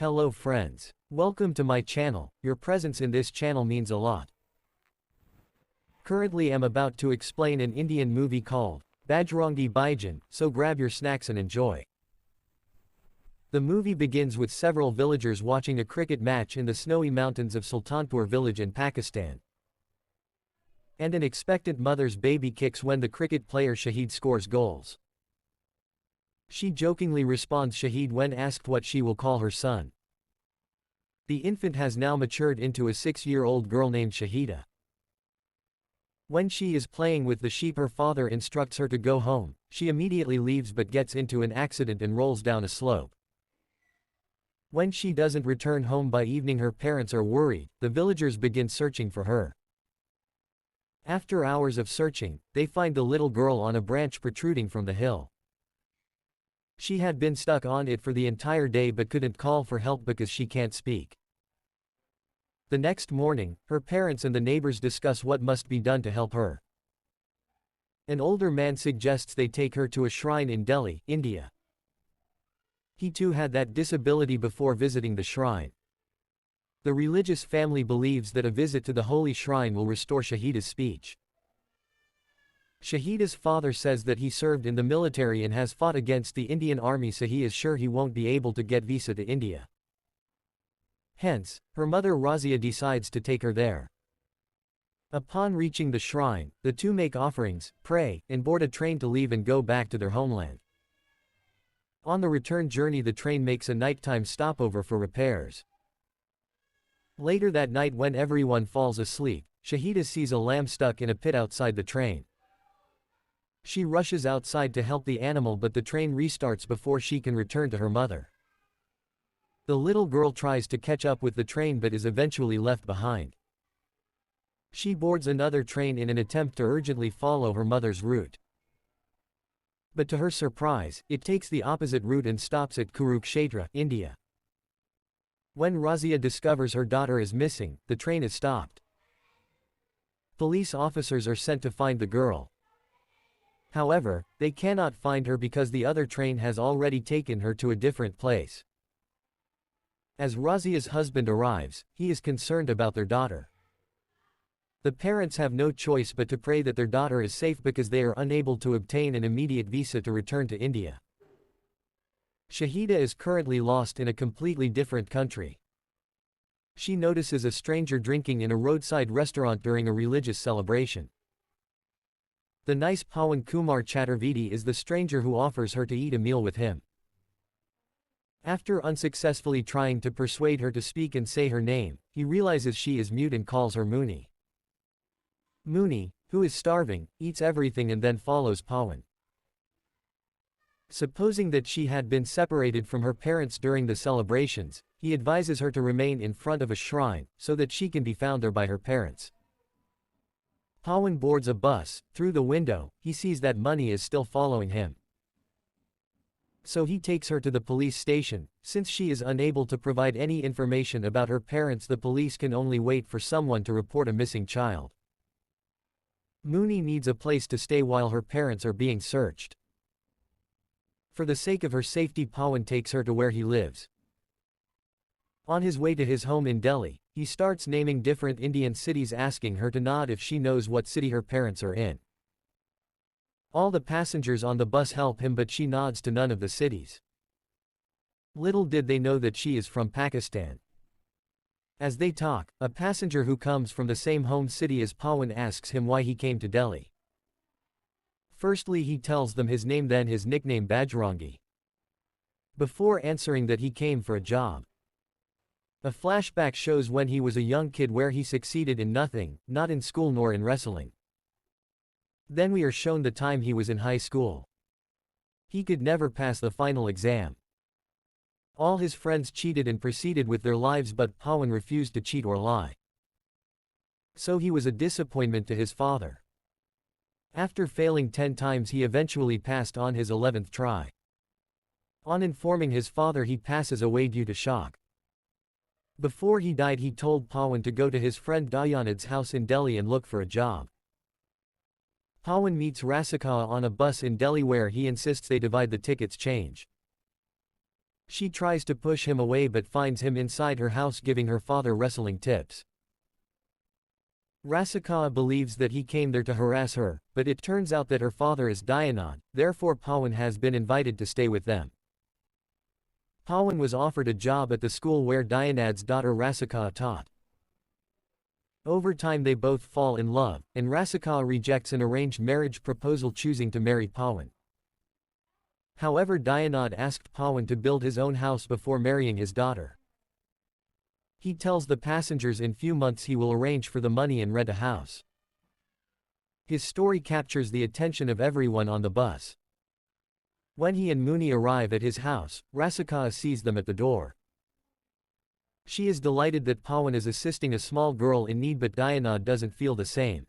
Hello friends. Welcome to my channel. Your presence in this channel means a lot. Currently I'm about to explain an Indian movie called Bajrangi Baijaan, so grab your snacks and enjoy. The movie begins with several villagers watching a cricket match in the snowy mountains of Sultanpur village in Pakistan. And an expectant mother's baby kicks when the cricket player Shahid scores goals. She jokingly responds Shahid when asked what she will call her son. The infant has now matured into a 6-year-old girl named Shahida. When she is playing with the sheep, her father instructs her to go home. She immediately leaves but gets into an accident and rolls down a slope. When she doesn't return home by evening, her parents are worried. The villagers begin searching for her. After hours of searching, they find the little girl on a branch protruding from the hill. She had been stuck on it for the entire day but couldn't call for help because she can't speak. The next morning, her parents and the neighbors discuss what must be done to help her. An older man suggests they take her to a shrine in Delhi, India. He too had that disability before visiting the shrine. The religious family believes that a visit to the holy shrine will restore Shahida's speech. Shahida's father says that he served in the military and has fought against the Indian army, so he is sure he won't be able to get visa to India. Hence, her mother Razia decides to take her there. Upon reaching the shrine, the two make offerings, pray, and board a train to leave and go back to their homeland. On the return journey, the train makes a nighttime stopover for repairs. Later that night, when everyone falls asleep, Shahida sees a lamb stuck in a pit outside the train. She rushes outside to help the animal, but the train restarts before she can return to her mother. The little girl tries to catch up with the train but is eventually left behind. She boards another train in an attempt to urgently follow her mother's route. But to her surprise, it takes the opposite route and stops at Kurukshetra, India. When Razia discovers her daughter is missing, the train is stopped. Police officers are sent to find the girl. However, they cannot find her because the other train has already taken her to a different place. As Razia's husband arrives, he is concerned about their daughter. The parents have no choice but to pray that their daughter is safe because they are unable to obtain an immediate visa to return to India. Shahida is currently lost in a completely different country. She notices a stranger drinking in a roadside restaurant during a religious celebration. The nice Pawan Kumar Chaturvedi is the stranger who offers her to eat a meal with him. After unsuccessfully trying to persuade her to speak and say her name, he realizes she is mute and calls her Muni. Muni, who is starving, eats everything and then follows Pawan. Supposing that she had been separated from her parents during the celebrations, he advises her to remain in front of a shrine, so that she can be found there by her parents. Pawan boards a bus. Through the window, he sees that Muni is still following him. So he takes her to the police station. Since she is unable to provide any information about her parents, the police can only wait for someone to report a missing child. Muni needs a place to stay while her parents are being searched. For the sake of her safety, Pawan takes her to where he lives. On his way to his home in Delhi, he starts naming different Indian cities, asking her to nod if she knows what city her parents are in. All the passengers on the bus help him, but she nods to none of the cities. Little did they know that she is from Pakistan. As they talk, a passenger who comes from the same home city as Pawan asks him why he came to Delhi. Firstly, he tells them his name, then his nickname Bajrangi, before answering that he came for a job. A flashback shows when he was a young kid where he succeeded in nothing, not in school nor in wrestling. Then we are shown the time he was in high school. He could never pass the final exam. All his friends cheated and proceeded with their lives, but Pawan refused to cheat or lie. So he was a disappointment to his father. After failing 10 times, he eventually passed on his 11th try. On informing his father, he passes away due to shock. Before he died, he told Pawan to go to his friend Dayanad's house in Delhi and look for a job. Pawan meets Rasika on a bus in Delhi where he insists they divide the ticket's change. She tries to push him away but finds him inside her house giving her father wrestling tips. Rasika believes that he came there to harass her, but it turns out that her father is Dayanad, therefore Pawan has been invited to stay with them. Pawan was offered a job at the school where Dayanad's daughter Rasika taught. Over time they both fall in love, and Rasika rejects an arranged marriage proposal choosing to marry Pawan. However, Dayanad asked Pawan to build his own house before marrying his daughter. He tells the passengers in few months he will arrange for the money and rent a house. His story captures the attention of everyone on the bus. When he and Muni arrive at his house, Rasika sees them at the door. She is delighted that Pawan is assisting a small girl in need, but Dayanad doesn't feel the same.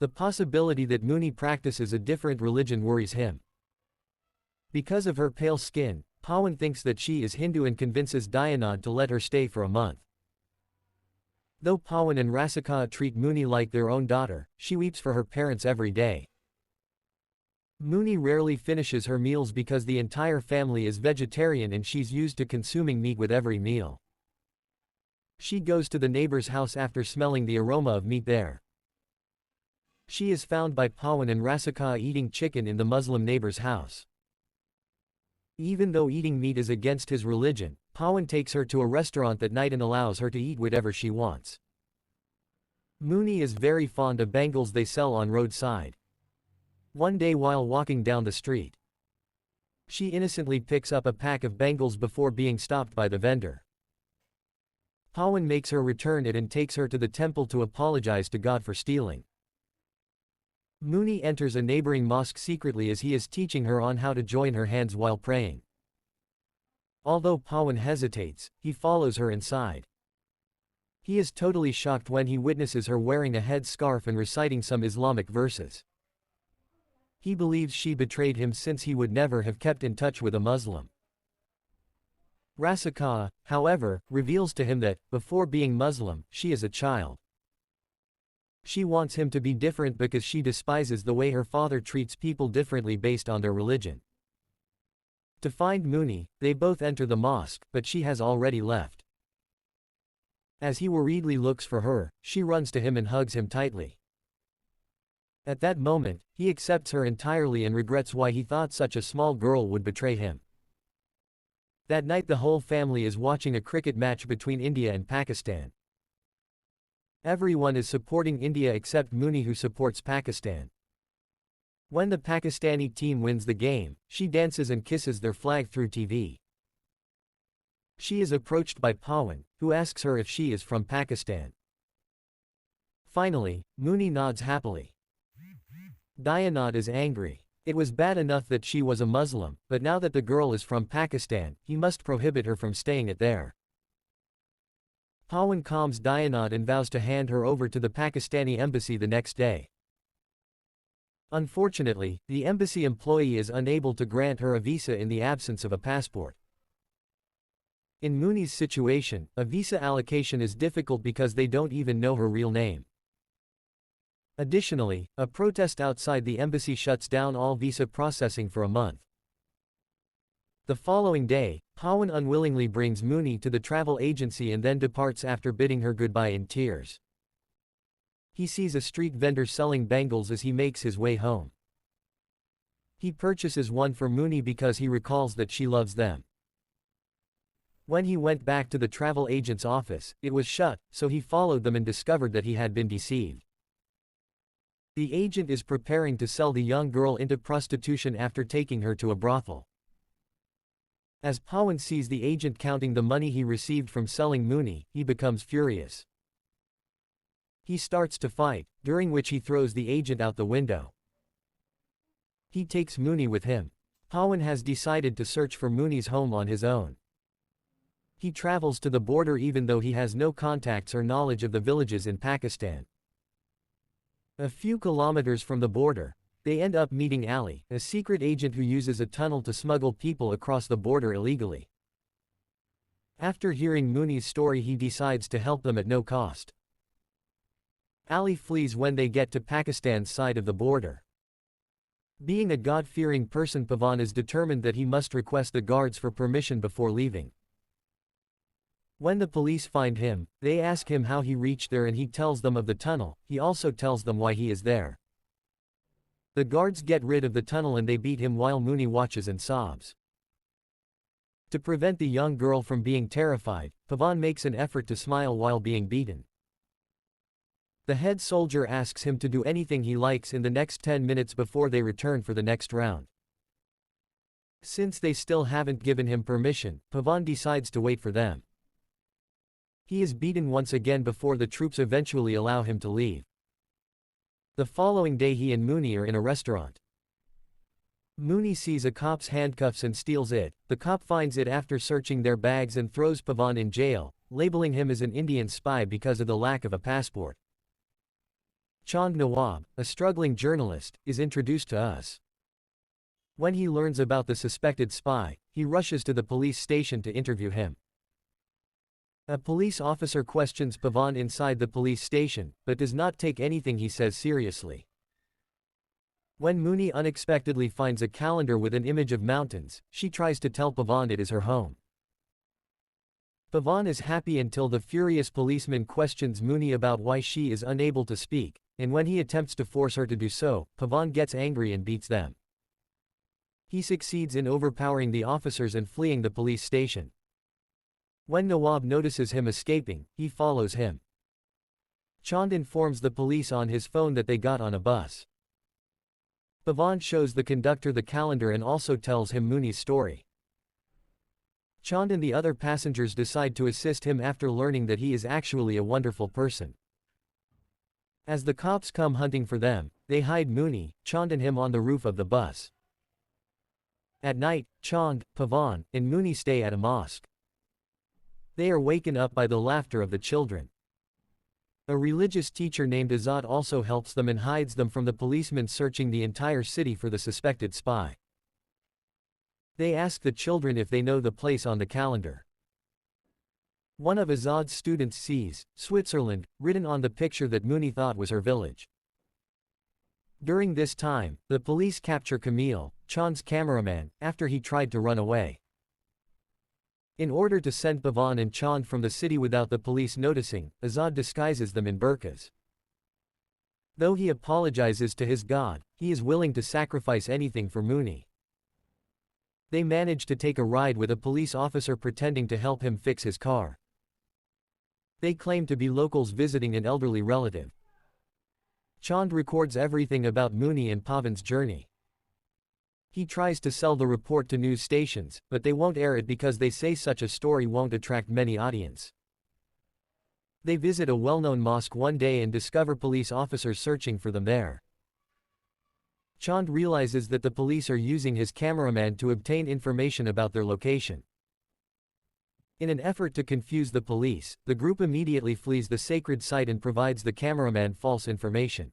The possibility that Muni practices a different religion worries him. Because of her pale skin, Pawan thinks that she is Hindu and convinces Dayanad to let her stay for a month. Though Pawan and Rasika treat Muni like their own daughter, she weeps for her parents every day. Muni rarely finishes her meals because the entire family is vegetarian and she's used to consuming meat with every meal. She goes to the neighbor's house after smelling the aroma of meat there. She is found by Pawan and Rasika eating chicken in the Muslim neighbor's house. Even though eating meat is against his religion, Pawan takes her to a restaurant that night and allows her to eat whatever she wants. Muni is very fond of bangles they sell on roadside. One day while walking down the street, she innocently picks up a pack of bangles before being stopped by the vendor. Pawan makes her return it and takes her to the temple to apologize to God for stealing. Muni enters a neighboring mosque secretly as he is teaching her on how to join her hands while praying. Although Pawan hesitates, he follows her inside. He is totally shocked when he witnesses her wearing a head scarf and reciting some Islamic verses. He believes she betrayed him since he would never have kept in touch with a Muslim. Rasika, however, reveals to him that, before being Muslim, she is a child. She wants him to be different because she despises the way her father treats people differently based on their religion. To find Muni, they both enter the mosque, but she has already left. As he worriedly looks for her, she runs to him and hugs him tightly. At that moment, he accepts her entirely and regrets why he thought such a small girl would betray him. That night the whole family is watching a cricket match between India and Pakistan. Everyone is supporting India except Muni, who supports Pakistan. When the Pakistani team wins the game, she dances and kisses their flag through TV. She is approached by Pawan, who asks her if she is from Pakistan. Finally, Muni nods happily. Dayanad is angry. It was bad enough that she was a Muslim, but now that the girl is from Pakistan, he must prohibit her from staying there. Pawan calms Dayanad and vows to hand her over to the Pakistani embassy the next day. Unfortunately, the embassy employee is unable to grant her a visa in the absence of a passport. In Muni's situation, a visa allocation is difficult because they don't even know her real name. Additionally, a protest outside the embassy shuts down all visa processing for a month. The following day, Pawan unwillingly brings Muni to the travel agency and then departs after bidding her goodbye in tears. He sees a street vendor selling bangles as he makes his way home. He purchases one for Muni because he recalls that she loves them. When he went back to the travel agent's office, it was shut, so he followed them and discovered that he had been deceived. The agent is preparing to sell the young girl into prostitution after taking her to a brothel. As Pawan sees the agent counting the money he received from selling Muni, he becomes furious. He starts to fight, during which he throws the agent out the window. He takes Muni with him. Pawan has decided to search for Muni's home on his own. He travels to the border even though he has no contacts or knowledge of the villages in Pakistan. A few kilometers from the border, they end up meeting Ali, a secret agent who uses a tunnel to smuggle people across the border illegally. After hearing Muni's story, he decides to help them at no cost. Ali flees when they get to Pakistan's side of the border. Being a God-fearing person, Pawan is determined that he must request the guards for permission before leaving. When the police find him, they ask him how he reached there and he tells them of the tunnel. He also tells them why he is there. The guards get rid of the tunnel and they beat him while Mooney watches and sobs. To prevent the young girl from being terrified, Pawan makes an effort to smile while being beaten. The head soldier asks him to do anything he likes in the next 10 minutes before they return for the next round. Since they still haven't given him permission, Pawan decides to wait for them. He is beaten once again before the troops eventually allow him to leave. The following day he and Mooney are in a restaurant. Mooney sees a cop's handcuffs and steals it. The cop finds it after searching their bags and throws Pawan in jail, labeling him as an Indian spy because of the lack of a passport. Chand Nawab, a struggling journalist, is introduced to us. When he learns about the suspected spy, he rushes to the police station to interview him. A police officer questions Pawan inside the police station, but does not take anything he says seriously. When Mooney unexpectedly finds a calendar with an image of mountains, she tries to tell Pawan it is her home. Pawan is happy until the furious policeman questions Mooney about why she is unable to speak, and when he attempts to force her to do so, Pawan gets angry and beats them. He succeeds in overpowering the officers and fleeing the police station. When Nawab notices him escaping, he follows him. Chand informs the police on his phone that they got on a bus. Pawan shows the conductor the calendar and also tells him Mooney's story. Chand and the other passengers decide to assist him after learning that he is actually a wonderful person. As the cops come hunting for them, they hide Mooney, Chand and him on the roof of the bus. At night, Chand, Pawan, and Mooney stay at a mosque. They are waken up by the laughter of the children. A religious teacher named Azad also helps them and hides them from the policemen searching the entire city for the suspected spy. They ask the children if they know the place on the calendar. One of Azad's students sees Switzerland written on the picture that Mooney thought was her village. During this time, the police capture Camille, Chand's cameraman, after he tried to run away. In order to send Pawan and Chand from the city without the police noticing, Azad disguises them in burqas. Though he apologizes to his God, he is willing to sacrifice anything for Mooney. They manage to take a ride with a police officer pretending to help him fix his car. They claim to be locals visiting an elderly relative. Chand records everything about Mooney and Pawan's journey. He tries to sell the report to news stations, but they won't air it because they say such a story won't attract many audience. They visit a well-known mosque one day and discover police officers searching for them there. Chand realizes that the police are using his cameraman to obtain information about their location. In an effort to confuse the police, the group immediately flees the sacred site and provides the cameraman false information.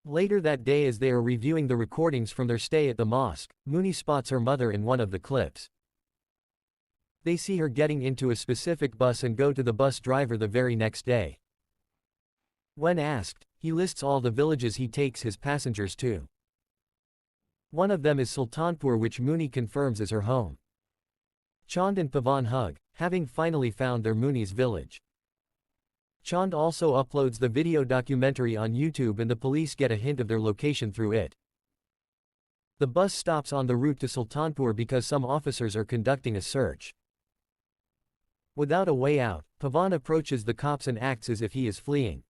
Later that day, as they are reviewing the recordings from their stay at the mosque, Mooney spots her mother in one of the clips. They see her getting into a specific bus and go to the bus driver the very next day. When asked, he lists all the villages he takes his passengers to. One of them is Sultanpur, which Mooney confirms is her home. Chand and Pawan hug, having finally found their Mooney's village. Chand also uploads the video documentary on YouTube and the police get a hint of their location through it. The bus stops on the route to Sultanpur because some officers are conducting a search. Without a way out, Pawan approaches the cops and acts as if he is fleeing.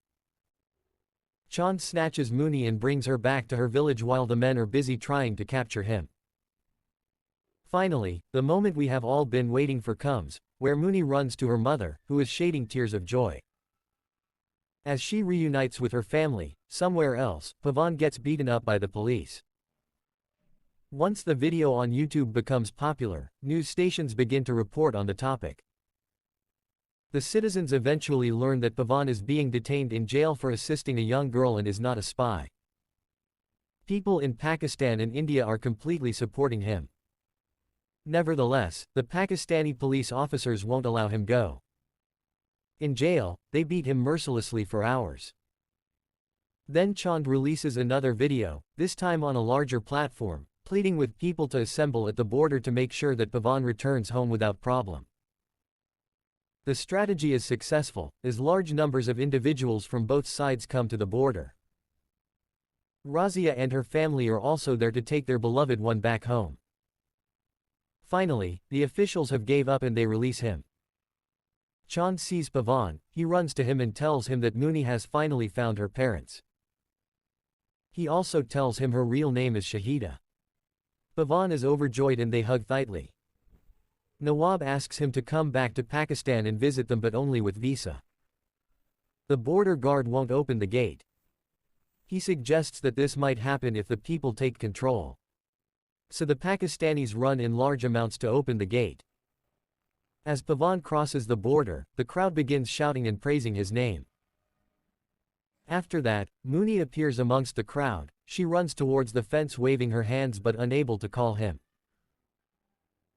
Chand snatches Mooney and brings her back to her village while the men are busy trying to capture him. Finally, the moment we have all been waiting for comes, where Mooney runs to her mother, who is shedding tears of joy. As she reunites with her family, somewhere else, Pawan gets beaten up by the police. Once the video on YouTube becomes popular, news stations begin to report on the topic. The citizens eventually learn that Pawan is being detained in jail for assisting a young girl and is not a spy. People in Pakistan and India are completely supporting him. Nevertheless, the Pakistani police officers won't allow him go. In jail, they beat him mercilessly for hours. Then Chand releases another video, this time on a larger platform, pleading with people to assemble at the border to make sure that Pawan returns home without problem. The strategy is successful, as large numbers of individuals from both sides come to the border. Razia and her family are also there to take their beloved one back home. Finally, the officials have gave up and they release him. Chand sees Pawan, he runs to him and tells him that Muni has finally found her parents. He also tells him her real name is Shahida. Pawan is overjoyed and they hug tightly. Nawab asks him to come back to Pakistan and visit them but only with visa. The border guard won't open the gate. He suggests that this might happen if the people take control. So the Pakistanis run in large amounts to open the gate. As Pawan crosses the border, the crowd begins shouting and praising his name. After that, Muni appears amongst the crowd, she runs towards the fence waving her hands but unable to call him.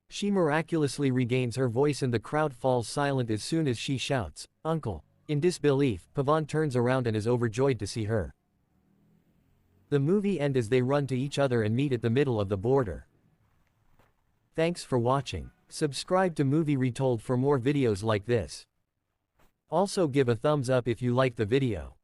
She miraculously regains her voice and the crowd falls silent as soon as she shouts, "Uncle." In disbelief, Pawan turns around and is overjoyed to see her. The movie ends as they run to each other and meet at the middle of the border. Thanks for watching. Subscribe to Movie Retold for more videos like this. Also give a thumbs up if you like the video.